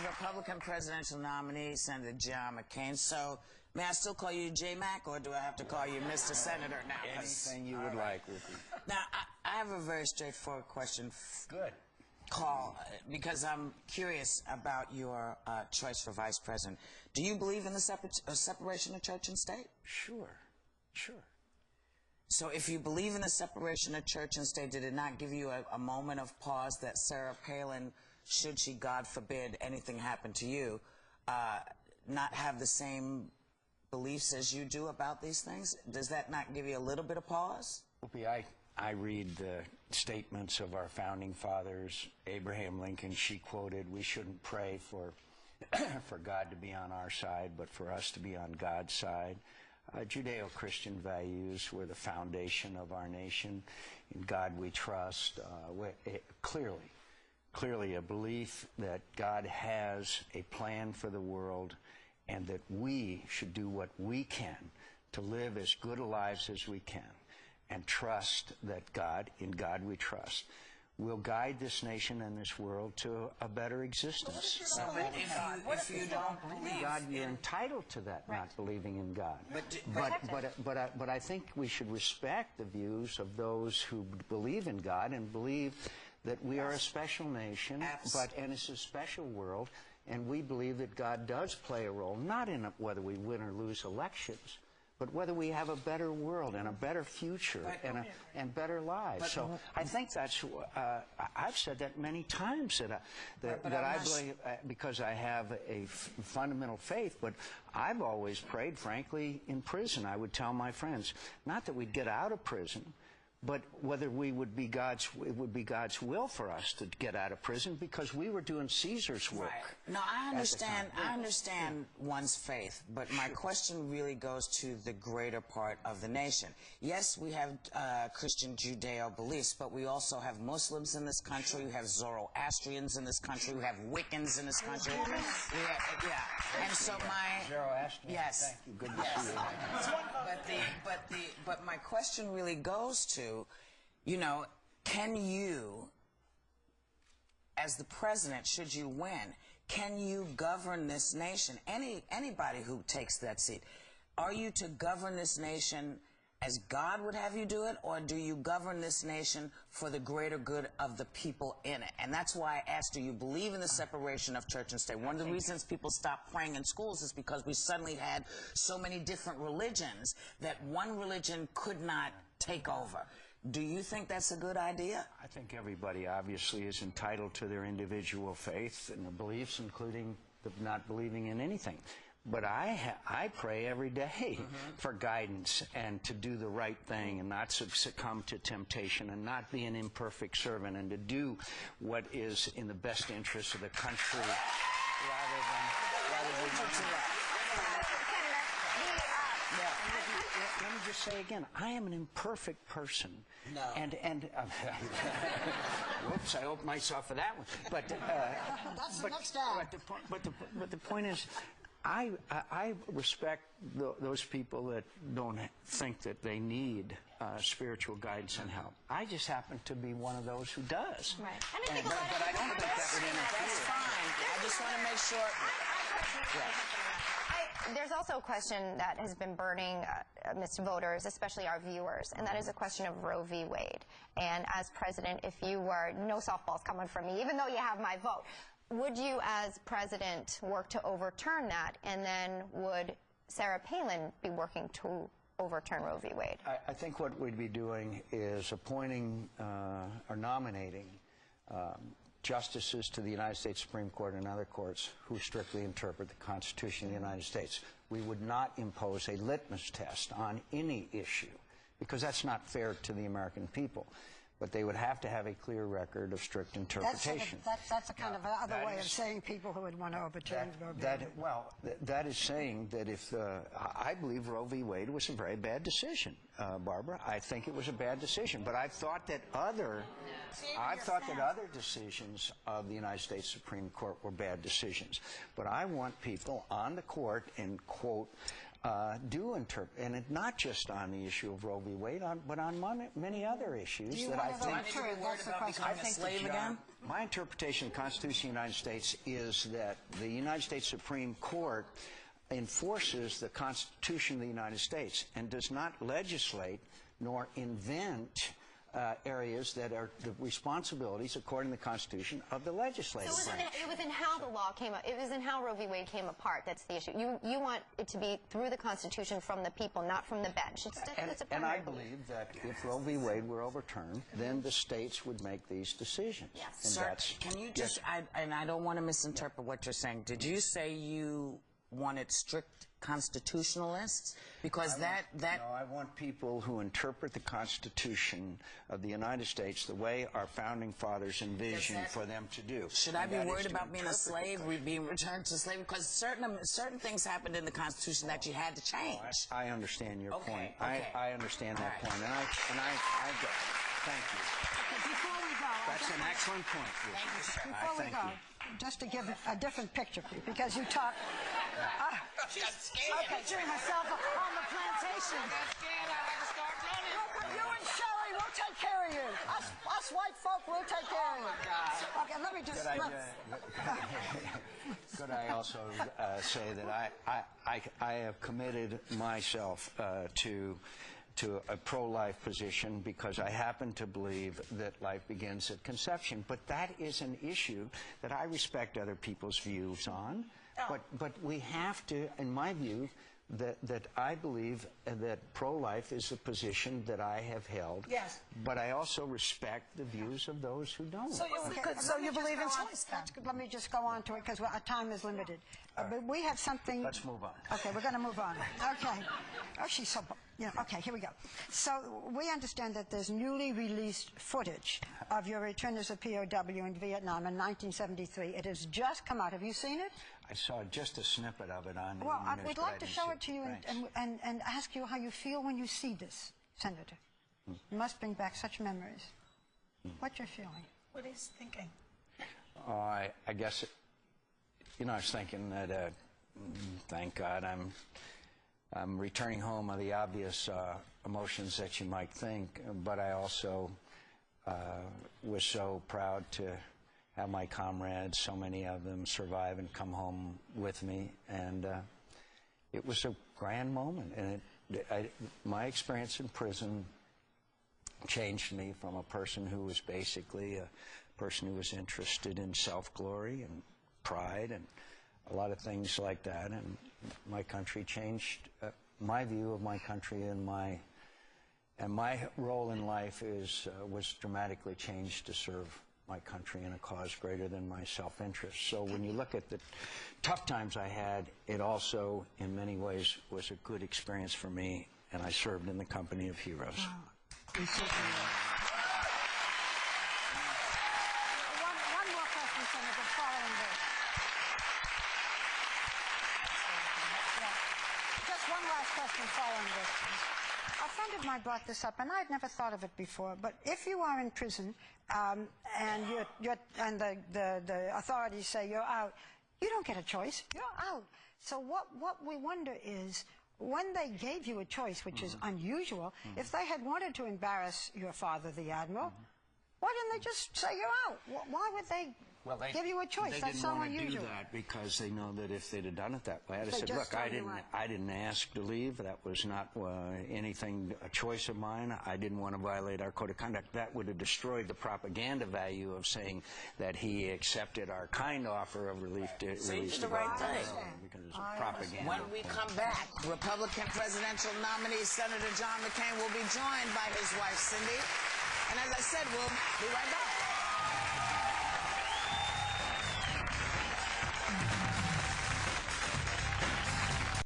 Republican presidential nominee, Senator John McCain. So, may I still call you J-Mac, or do I have to call you Mr. Senator now? Anything you would like, Ruthie. Now, I have a very straightforward question. Good. Because I'm curious about your choice for vice president. Do you believe in the separation of church and state? Sure. So if you believe in the separation of church and state, did it not give you a moment of pause that Sarah Palin, should she, God forbid, anything happen to you, not have the same beliefs as you do about these things? Does that not give you a little bit of pause? I read the statements of our founding fathers. Abraham Lincoln, she quoted, we shouldn't pray for God to be on our side, but for us to be on God's side. Judeo-Christian values were the foundation of our nation. In God we trust. Clearly a belief that God has a plan for the world and that we should do what we can to live as good lives as we can, and trust that God, in God we trust, will guide this nation and this world to a better existence. So if you don't believe in God, you're entitled to that, not believing in God. But I think we should respect the views of those who believe in God and believe that we are a special nation, and it's a special world, and we believe that God does play a role, not in whether we win or lose elections, but whether we have a better world and a better future and better lives. So I think that's, I've said that many times, that I believe, because I have a fundamental faith, but I've always prayed, frankly, in prison. I would tell my friends, not that we'd get out of prison, but whether it would be God's will for us to get out of prison, because we were doing Caesar's work. Right. No, I understand one's faith, but my question really goes to the greater part of the nation. Yes, we have Christian Judeo beliefs, but we also have Muslims in this country, we have Zoroastrians in this country, we have Wiccans in this country. And so Zoroastrian. Yes. Thank you. Good to see you. But my question really goes to, can you, as the president, should you win, can you govern this nation? Anybody who takes that seat, are you to govern this nation as God would have you do it, or do you govern this nation for the greater good of the people in it? And that's why I asked, do you believe in the separation of church and state? One of the reasons people stopped praying in schools is because we suddenly had so many different religions that one religion could not take over. Do you think that's a good idea? I think everybody obviously is entitled to their individual faith and their beliefs, including the not believing in anything. But I pray every day for guidance and to do the right thing and not succumb to temptation and not be an imperfect servant and to do what is in the best interest of the country rather than Let me just say again, I am an imperfect person. No. And whoops, I opened myself for that one. But that's the next ad. But the point is, I respect those people that don't think that they need spiritual guidance and help. I just happen to be one of those who does. Right. But I don't think that would interfere. That's fine. I just want to make sure. There's also a question that has been burning amidst voters, especially our viewers, and that is a question of Roe v. Wade. And as president, if you were, no softballs coming from me, even though you have my vote, would you as president work to overturn that, and then would Sarah Palin be working to overturn Roe v. Wade? I think what we'd be doing is appointing or nominating justices to the United States Supreme Court and other courts who strictly interpret the Constitution of the United States. We would not impose a litmus test on any issue, because that's not fair to the American people. But they would have to have a clear record of strict interpretation. That's a kind of other way of saying people who would want to overturn Roe v. Wade. That is saying that if I believe Roe v. Wade was a very bad decision, Barbara. I think it was a bad decision. But I've thought that other decisions of the United States Supreme Court were bad decisions. But I want people on the court, and quote, do interpret, and not just on the issue of Roe v. Wade, but on many other issues that I think. My interpretation of the Constitution of the United States is that the United States Supreme Court enforces the Constitution of the United States and does not legislate nor invent areas that are the responsibilities, according to the Constitution, of the legislative branch. It was in how the law came up. It was in how Roe v. Wade came apart. That's the issue. You want it to be through the Constitution, from the people, not from the bench. And I believe that if Roe v. Wade were overturned, then the states would make these decisions. Yes. And Sir, can you just, and I don't want to misinterpret what you're saying. Did you say you wanted strict constitutionalists? Because No, I want people who interpret the Constitution of the United States the way our founding fathers envisioned for them to do. Should I be worried about being a slave, being returned to slavery? Because certain things happened in the Constitution that you had to change. I understand your point. Okay. I understand that point, and I get it. Thank you. Okay, before we go, That's an excellent point. Thank you, sir. before we go, just to give a different picture, because you talk. Okay, Picturing myself on the plantation. You and Shelley, we'll take care of you. Us white folk, we'll take care of you. Okay, let me just. Could I also say that I have committed myself to a pro-life position because I happen to believe that life begins at conception. But that is an issue that I respect other people's views on. But we have to, in my view, that I believe that pro-life is a position that I have held. Yes. But I also respect the views of those who don't. So you believe in choice, then? Let me just go on to it, because our time is limited. But we have something. Let's move on. Okay, we're going to move on. Okay. Oh, she's so. Yeah. Okay, here we go. So we understand that there's newly released footage of your return as a POW in Vietnam in 1973. It has just come out. Have you seen it? I saw just a snippet of it on the Well, news, we'd but like I to didn't show see it to you and ask you how you feel when you see this, Senator. It must bring back such memories. What you're feeling? What he's thinking? I guess, I was thinking that, thank God, I'm returning home of the obvious emotions that you might think, but I also was so proud to have my comrades, so many of them, survive and come home with me, and it was a grand moment. And my experience in prison changed me from a person who was basically a person who was interested in self-glory and pride and a lot of things like that. And my country changed my view of my country, and my role in life was dramatically changed to serve my country in a cause greater than my self-interest. So when you look at the tough times I had, it also, in many ways, was a good experience for me, and I served in the company of heroes. Wow. One more question, Senator, following this. Just one last question following this. A friend of mine brought this up, and I'd never thought of it before, but if you are in prison and the authorities say you're out, you don't get a choice. You're out. So what we wonder is, when they gave you a choice, which is unusual, if they had wanted to embarrass your father, the Admiral, why didn't they just say you're out? Why would they give you a choice? That's so unusual. They didn't want to do that because they know that if they'd have done it that way, I'd have said, look, I didn't ask to leave. That was not a choice of mine. I didn't want to violate our code of conduct. That would have destroyed the propaganda value of saying that he accepted our kind offer of relief to release the right thing. Because it's propaganda. When we come back, Republican presidential nominee Senator John McCain will be joined by his wife, Cindy. And as I said, we'll be right back.